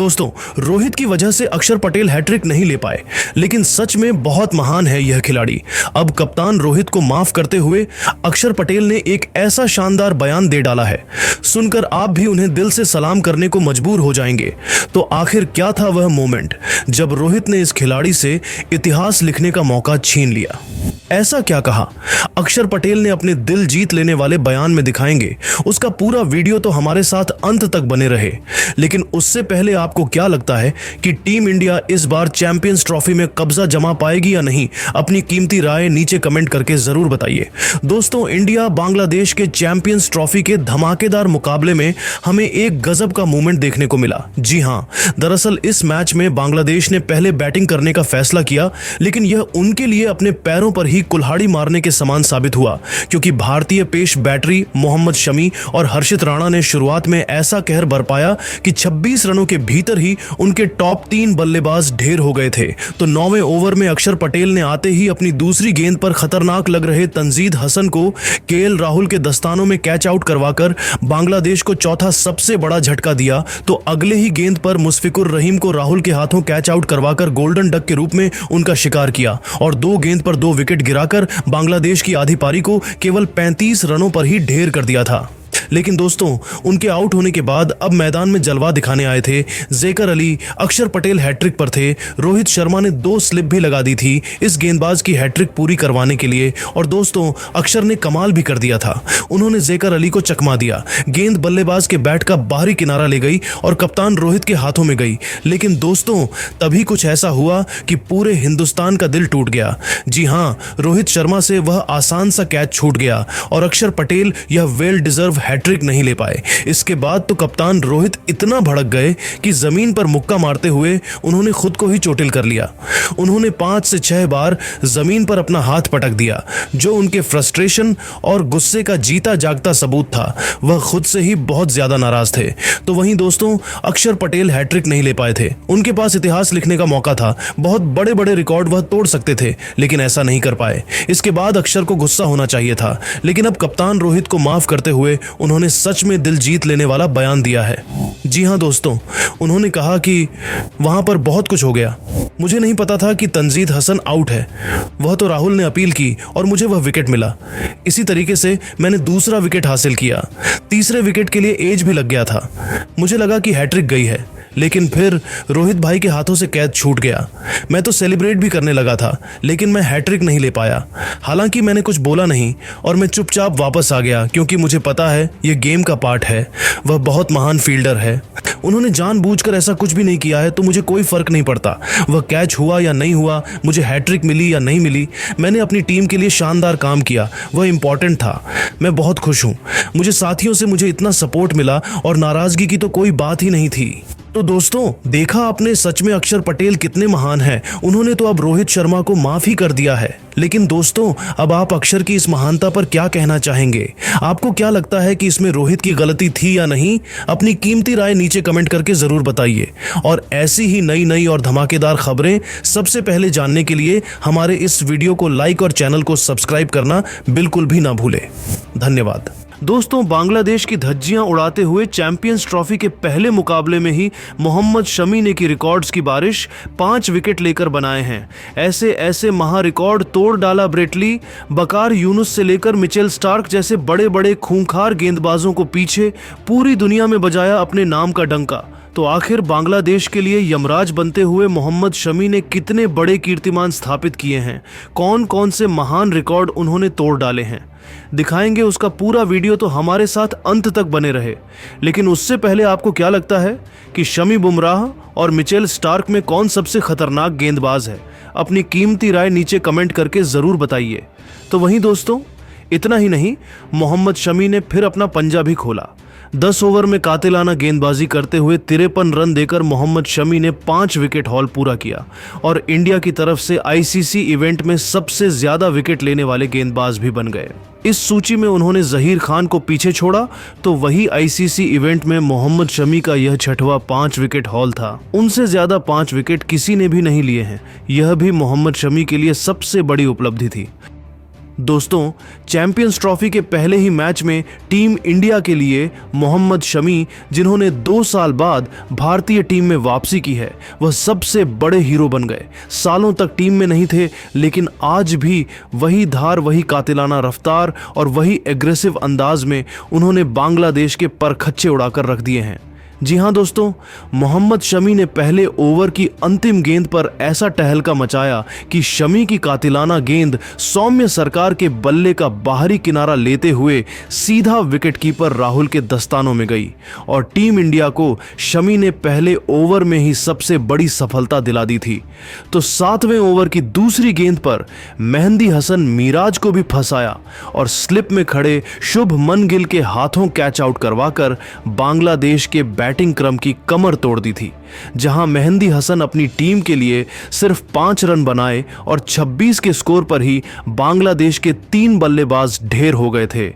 दोस्तों, रोहित की वजह से अक्षर पटेल हैट्रिक नहीं ले पाए, लेकिन सच में बहुत महान है यह खिलाड़ी। अब कप्तान रोहित को माफ करते हुए अक्षर पटेल ने एक ऐसा शानदार बयान दे डाला है, सुनकर आप भी उन्हें दिल से सलाम करने को मजबूर हो जाएंगे। तो आखिर क्या था वह मोमेंट जब रोहित ने इस खिलाड़ी से इतिहास लिखने का मौका छीन लिया? ऐसा क्या कहा अक्षर पटेल ने अपने दिल जीत लेने वाले बयान में? दिखाएंगे उसका पूरा वीडियो, तो हमारे साथ अंत तक बने रहे। लेकिन उससे पहले आपको क्या लगता है कि टीम इंडिया इस बार चैंपियंस ट्रॉफी में कब्जा जमा पाएगी या नहीं? अपनी कीमती राय नीचे कमेंट करके जरूर बताइए। दोस्तों, इंडिया बांग्लादेश के चैंपियंस ट्रॉफी के धमाकेदार मुकाबले में हमें एक गजब का मूवमेंट देखने को मिला। जी हां, दरअसल इस मैच में बांग्लादेश ने पहले बैटिंग करने का फैसला किया, लेकिन यह उनके लिए अपने पैरों पर ही कुल्हाड़ी मारने के समान साबित हुआ, क्योंकि भारतीय पेस बैटरी मोहम्मद शमी और हर्षित राणा ने शुरुआत में ऐसा कहर बरपाया कि 26 रनों के भीतर ही उनके टॉप 3 बल्लेबाज ढेर हो गए थे। तो 9वें ओवर में अक्षर पटेल ने आते ही अपनी दूसरी गेंद पर खतरनाक लग रहे तंजीद हसन को केएल राहुल के दस्तानों में कैच आउट करवाकर बांग्लादेश को चौथा सबसे बड़ा झटका दिया। तो अगले ही गेंद पर मुशफिकुर रहीम को राहुल के हाथों कैच आउट करवाकर गोल्डन डक के रूप में उनका शिकार किया और 2 गेंद पर 2 विकेट गिराकर बांग्लादेश की आधी पारी को केवल 35 रनों पर ही ढेर कर दिया था। लेकिन दोस्तों, उनके आउट होने के बाद अब मैदान में जलवा दिखाने आए थे जेकर अली। अक्षर पटेल हैट्रिक पर थे। रोहित शर्मा ने 2 स्लिप भी लगा दी थी इस गेंदबाज की हैट्रिक पूरी करवाने के लिए। और दोस्तों, अक्षर ने कमाल भी कर दिया था। उन्होंने जेकर अली को चकमा दिया। गेंद बल्लेबाज के बैट का बाहरी किनारा ले गई और कप्तान रोहित के हाथों में गई। लेकिन दोस्तों, तभी कुछ ऐसा हुआ कि पूरे हिंदुस्तान का दिल टूट गया। जी हां, रोहित शर्मा से वह आसान सा कैच छूट गया और अक्षर पटेल यह वेल डिजर्व हैट्रिक नहीं ले पाए। इसके बाद तो कप्तान रोहित इतना भड़क गए कि जमीन पर मुक्का मारते हुए उन्होंने खुद को ही चोटिल कर लिया। उन्होंने 5 से 6 बार जमीन पर अपना हाथ पटक दिया, जो उनके फ्रस्ट्रेशन और गुस्से का जीता जागता सबूत था। वह खुद से ही बहुत ज्यादा नाराज थे। तो वहीं दोस्तों, अक्षर पटेल हैट्रिक नहीं ले पाए थे। उनके पास इतिहास लिखने का मौका था, बहुत बड़े बड़े रिकॉर्ड वह तोड़ सकते थे, लेकिन ऐसा नहीं कर पाए। इसके बाद अक्षर को गुस्सा होना चाहिए था, लेकिन अब कप्तान रोहित को माफ करते हुए उन्होंने सच में दिल जीत लेने वाला बयान दिया है। जी हां दोस्तों, उन्होंने कहा कि वहां पर बहुत कुछ हो गया। मुझे नहीं पता था कि तंजीद हसन आउट है। वह तो राहुल ने अपील की और मुझे वह विकेट मिला। इसी तरीके से मैंने दूसरा विकेट हासिल किया। तीसरे विकेट के लिए एज भी लग गया था। मुझे लगा कि हैट्रिक गई है, लेकिन फिर रोहित भाई के हाथों से कैच छूट गया। मैं तो सेलिब्रेट भी करने लगा था, लेकिन मैं हैट्रिक नहीं ले पाया। हालांकि मैंने कुछ बोला नहीं और मैं चुपचाप वापस आ गया, क्योंकि मुझे पता है यह गेम का पार्ट है। वह बहुत महान फील्डर है। उन्होंने जानबूझकर ऐसा कुछ भी नहीं किया है, तो मुझे कोई फर्क नहीं पड़ता वह कैच हुआ या नहीं हुआ, मुझे हैट्रिक मिली या नहीं मिली। मैंने अपनी टीम के लिए शानदार काम किया, वह इंपॉर्टेंट था। मैं बहुत खुश हूँ। मुझे साथियों से मुझे इतना सपोर्ट मिला और नाराजगी की तो कोई बात ही नहीं थी। तो दोस्तों, देखा आपने, सच में अक्षर पटेल कितने महान हैं। उन्होंने तो अब रोहित शर्मा को माफ ही कर दिया है। लेकिन दोस्तों, अब आप अक्षर की इस महानता पर क्या कहना चाहेंगे? आपको क्या लगता है कि इसमें रोहित की गलती थी या नहीं? अपनी कीमती राय नीचे कमेंट करके जरूर बताइए। और ऐसी ही नई नई और धमाकेदार खबरें सबसे पहले जानने के लिए हमारे इस वीडियो को लाइक और चैनल को सब्सक्राइब करना बिल्कुल भी ना भूलें। धन्यवाद। दोस्तों, बांग्लादेश की धज्जियां उड़ाते हुए चैंपियंस ट्रॉफी के पहले मुकाबले में ही मोहम्मद शमी ने की रिकॉर्ड्स की बारिश 5 विकेट लेकर बनाए हैं। ऐसे ऐसे महा रिकॉर्ड तोड़ डाला ब्रेट ली। बकार यूनुस से लेकर मिचेल स्टार्क जैसे बड़े बड़े खूंखार गेंदबाजों को पीछे पूरी दुनिया में बजाया अपने नाम का डंका। तो आखिर बांग्लादेश के लिए यमराज बनते हुए मोहम्मद शमी ने कितने बड़े कीर्तिमान स्थापित किए हैं? कौन कौन से महान रिकॉर्ड उन्होंने तोड़ डाले हैं? दिखाएंगे उसका पूरा वीडियो, तो हमारे साथ अंत तक बने रहे। लेकिन उससे पहले आपको क्या लगता है कि शमी बुमराह और मिचेल स्टार्क में कौन सबसे खतरनाक गेंदबाज है? अपनी कीमती राय नीचे कमेंट करके जरूर बताइए। तो वहीं दोस्तों, इतना ही नहीं, मोहम्मद शमी ने फिर अपना पंजा भी खोला। 10 ओवर में कातिलाना गेंदबाजी करते हुए 53 रन देकर मोहम्मद शमी ने 5 विकेट हॉल पूरा किया और इंडिया की तरफ से आईसीसी इवेंट में सबसे ज्यादा विकेट लेने वाले गेंदबाज भी बन गए। इस सूची में उन्होंने जहीर खान को पीछे छोड़ा, तो वही आईसीसी इवेंट में मोहम्मद शमी का यह 6वां 5 विकेट हॉल था। उनसे ज्यादा 5 विकेट किसी ने भी नहीं लिए हैं। यह भी मोहम्मद शमी के लिए सबसे बड़ी उपलब्धि थी। दोस्तों, चैंपियंस ट्रॉफी के पहले ही मैच में टीम इंडिया के लिए मोहम्मद शमी, जिन्होंने 2 साल बाद भारतीय टीम में वापसी की है, वह सबसे बड़े हीरो बन गए। सालों तक टीम में नहीं थे, लेकिन आज भी वही धार, वही कातिलाना रफ्तार और वही एग्रेसिव अंदाज में उन्होंने बांग्लादेश के परखच्चे उड़ाकर रख दिए हैं। जी हां दोस्तों, मोहम्मद शमी ने पहले ओवर की अंतिम गेंद पर ऐसा टहलका मचाया कि शमी की कातिलाना गेंद सौम्य सरकार के बल्ले का बाहरी किनारा लेते हुए सीधा विकेटकीपर राहुल के दस्तानों में गई और टीम इंडिया को शमी ने पहले ओवर में ही सबसे बड़ी सफलता दिला दी थी। तो 7वें ओवर की दूसरी गेंद पर मेहंदी हसन मिराज को भी फंसाया और स्लिप में खड़े शुभमन गिल के हाथों कैच आउट करवाकर बांग्लादेश के बैटिंग क्रम की कमर तोड़ दी थी, जहां मेहंदी हसन अपनी टीम के लिए सिर्फ 5 रन बनाए और 26 के स्कोर पर ही बांग्लादेश के 3 बल्लेबाज ढेर हो गए थे।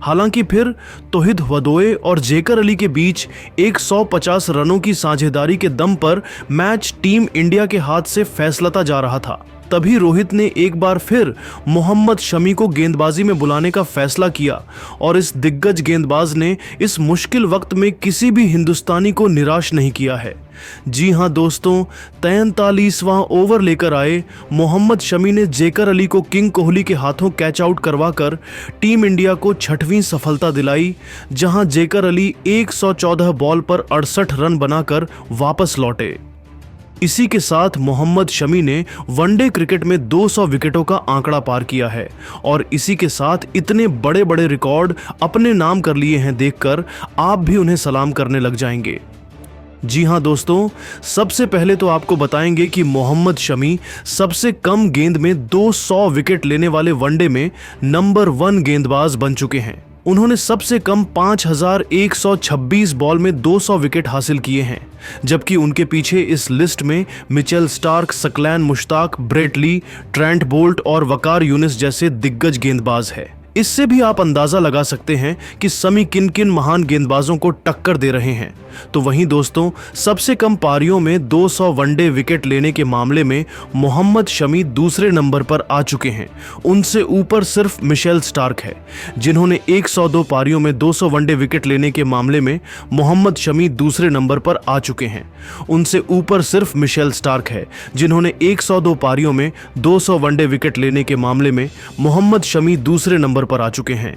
हालांकि फिर तौहीद वदोए और जेकर अली के बीच 150 रनों की साझेदारी के दम पर मैच टीम इंडिया के हाथ से फैसलता जा रहा था। तभी रोहित ने एक बार फिर मोहम्मद शमी को गेंदबाजी में बुलाने का फैसला किया और इस दिग्गज गेंदबाज ने इस मुश्किल वक्त में किसी भी हिंदुस्तानी को निराश नहीं किया है। जी हां दोस्तों, 43वां ओवर लेकर आए मोहम्मद शमी ने जेकर अली को किंग कोहली के हाथों कैच आउट करवाकर टीम इंडिया को 6वीं सफलता दिलाई, जहां जेकर अली 114 बॉल पर 68 रन बनाकर वापस लौटे। इसी के साथ मोहम्मद शमी ने वनडे क्रिकेट में 200 विकेटों का आंकड़ा पार किया है और इसी के साथ इतने बड़े बड़े रिकॉर्ड अपने नाम कर लिए हैं, देखकर आप भी उन्हें सलाम करने लग जाएंगे। जी हां दोस्तों, सबसे पहले तो आपको बताएंगे कि मोहम्मद शमी सबसे कम गेंद में 200 विकेट लेने वाले वनडे में नंबर 1 गेंदबाज बन चुके हैं। उन्होंने सबसे कम 5126 बॉल में 200 विकेट हासिल किए हैं, जबकि उनके पीछे इस लिस्ट में Mitchell Starc, Saqlain Mushtaq, Brett Lee, Trent Boult और वकार यूनिस जैसे दिग्गज गेंदबाज हैं। इससे भी आप अंदाजा लगा सकते हैं कि शमी किन किन महान गेंदबाजों को टक्कर दे रहे हैं। तो वहीं दोस्तों, सबसे कम पारियों में 200 वनडे विकेट लेने के मामले में मोहम्मद शमी दूसरे नंबर पर आ चुके हैं। उनसे ऊपर सिर्फ मिशेल स्टार्क है, जिन्होंने 102 पारियों में 200 वनडे विकेट लेने के मामले में मोहम्मद शमी दूसरे नंबर पर आ चुके हैं। उनसे ऊपर सिर्फ मिशेल स्टार्क है, जिन्होंने 102 पारियों में 200 वनडे विकेट लेने के मामले में मोहम्मद शमी दूसरे नंबर पर आ चुके हैं।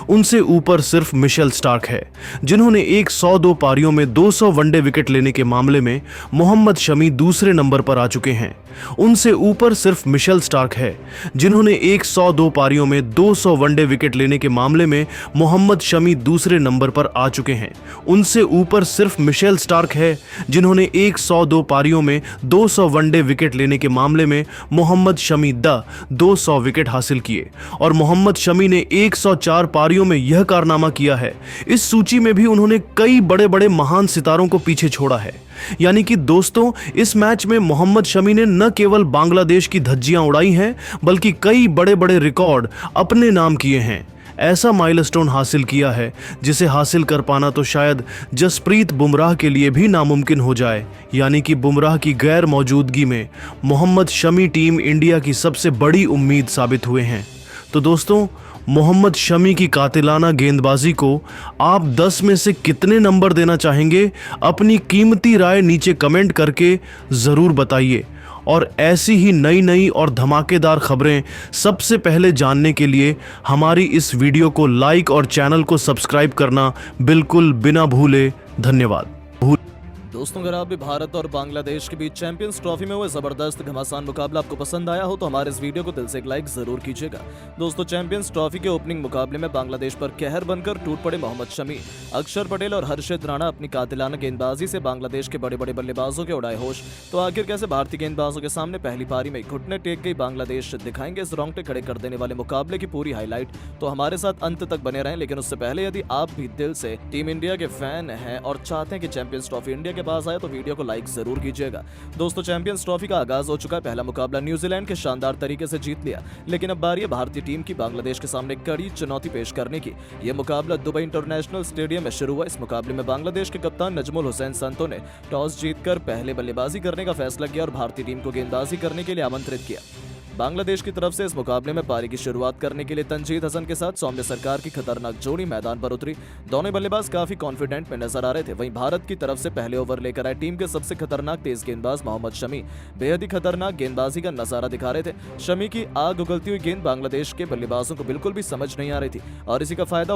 उनसे ऊपर सिर्फ मिशेल स्टार्क है, जिन्होंने 102 पारियों में 200 वनडे विकेट लेने के मामले में मोहम्मद शमी दूसरे नंबर पर आ चुके हैं। उनसे ऊपर सिर्फ मिशेल स्टार्क है, जिन्होंने 102 पारियों में 200 वनडे विकेट लेने के मामले में मोहम्मद शमी दूसरे नंबर पर आ चुके हैं। उनसे ऊपर सिर्फ मिशेल स्टार्क है, जिन्होंने 102 पारियों में 200 वनडे विकेट लेने के मामले में मोहम्मद शमी 200 विकेट हासिल किए और मोहम्मद शमी ने 104 पारियों में यह कारनामा किया है। इस सूची में भी उन्होंने कई बड़े बड़े महान सितारों को पीछे छोड़ा है। यानी कि दोस्तों, इस मैच में मोहम्मद शमी ने न केवल बांग्लादेश की धज्जियां उड़ाई हैं, बल्कि कई बड़े बड़े रिकॉर्ड अपने नाम किए हैं। ऐसा माइलस्टोन हासिल किया है जिसे हासिल कर पाना तो शायद जसप्रीत बुमराह के लिए भी नामुमकिन हो जाए। यानी कि बुमराह की गैर मौजूदगी में मोहम्मद शमी टीम इंडिया की सबसे बड़ी उम्मीद साबित हुए हैं। तो दोस्तों, मोहम्मद शमी की कातिलाना गेंदबाजी को आप 10 में से कितने नंबर देना चाहेंगे? अपनी कीमती राय नीचे कमेंट करके ज़रूर बताइए और ऐसी ही नई नई और धमाकेदार खबरें सबसे पहले जानने के लिए हमारी इस वीडियो को लाइक और चैनल को सब्सक्राइब करना बिल्कुल बिना भूले। धन्यवाद। दोस्तों, अगर आप भी भारत और बांग्लादेश के बीच चैंपियंस ट्रॉफी में हुए जबरदस्त घमासान मुकाबला आपको पसंद आया हो तो हमारे इस वीडियो को दिल से एक लाइक जरूर कीजिएगा। दोस्तों, चैंपियंस ट्रॉफी के ओपनिंग मुकाबले में बांग्लादेश पर कहर बनकर टूट पड़े मोहम्मद शमी, अक्षर पटेल और हर्षित राणा अपनी कातिलाना गेंदबाजी से बांग्लादेश के बड़े बड़े बल्लेबाजों के उड़ाए होश। तो आखिर कैसे भारतीय गेंदबाजों के सामने पहली पारी में घुटने टेक गई बांग्लादेश, दिखाएंगे इस रोंगटे खड़े कर देने वाले मुकाबले की पूरी हाईलाइट। तो हमारे साथ अंत तक बने रहें। लेकिन उससे पहले यदि आप भी दिल से टीम इंडिया के फैन हैं और चाहते हैं कि चैंपियंस ट्रॉफी इंडिया के पास आए तो वीडियो को लाइक जरूर कीजिएगा। दोस्तों, चैंपियंस ट्रॉफी का आगाज हो चुका है। पहला मुकाबला न्यूजीलैंड के शानदार तरीके से जीत लिया, लेकिन अब बारी है भारतीय टीम की बांग्लादेश के सामने कड़ी चुनौती पेश करने की। यह मुकाबला दुबई इंटरनेशनल स्टेडियम में शुरू हुआ। इस मुकाबले में बांग्लादेश के कप्तान नजमुल हुसैन संतो ने टॉस जीतकर पहले बल्लेबाजी करने का फैसला किया और भारतीय टीम को गेंदबाजी करने के लिए आमंत्रित किया। बांग्लादेश की तरफ से इस मुकाबले में पारी की शुरुआत करने के लिए तंजीद हसन के साथ सौम्य सरकार की खतरनाक जोड़ी मैदान पर उतरी। दोनों बल्लेबाज काफी कॉन्फिडेंट में नजर आ रहे थे। वहीं भारत की तरफ से पहले ओवर लेकर आए टीम के सबसे खतरनाक तेज गेंदबाज मोहम्मद शमी बेहद ही खतरनाक गेंदबाजी का नजारा दिखा रहे थे। शमी की आग उगलती हुई गेंद बांग्लादेश के बल्लेबाजों को बिल्कुल भी समझ नहीं आ रही थी और इसी का फायदा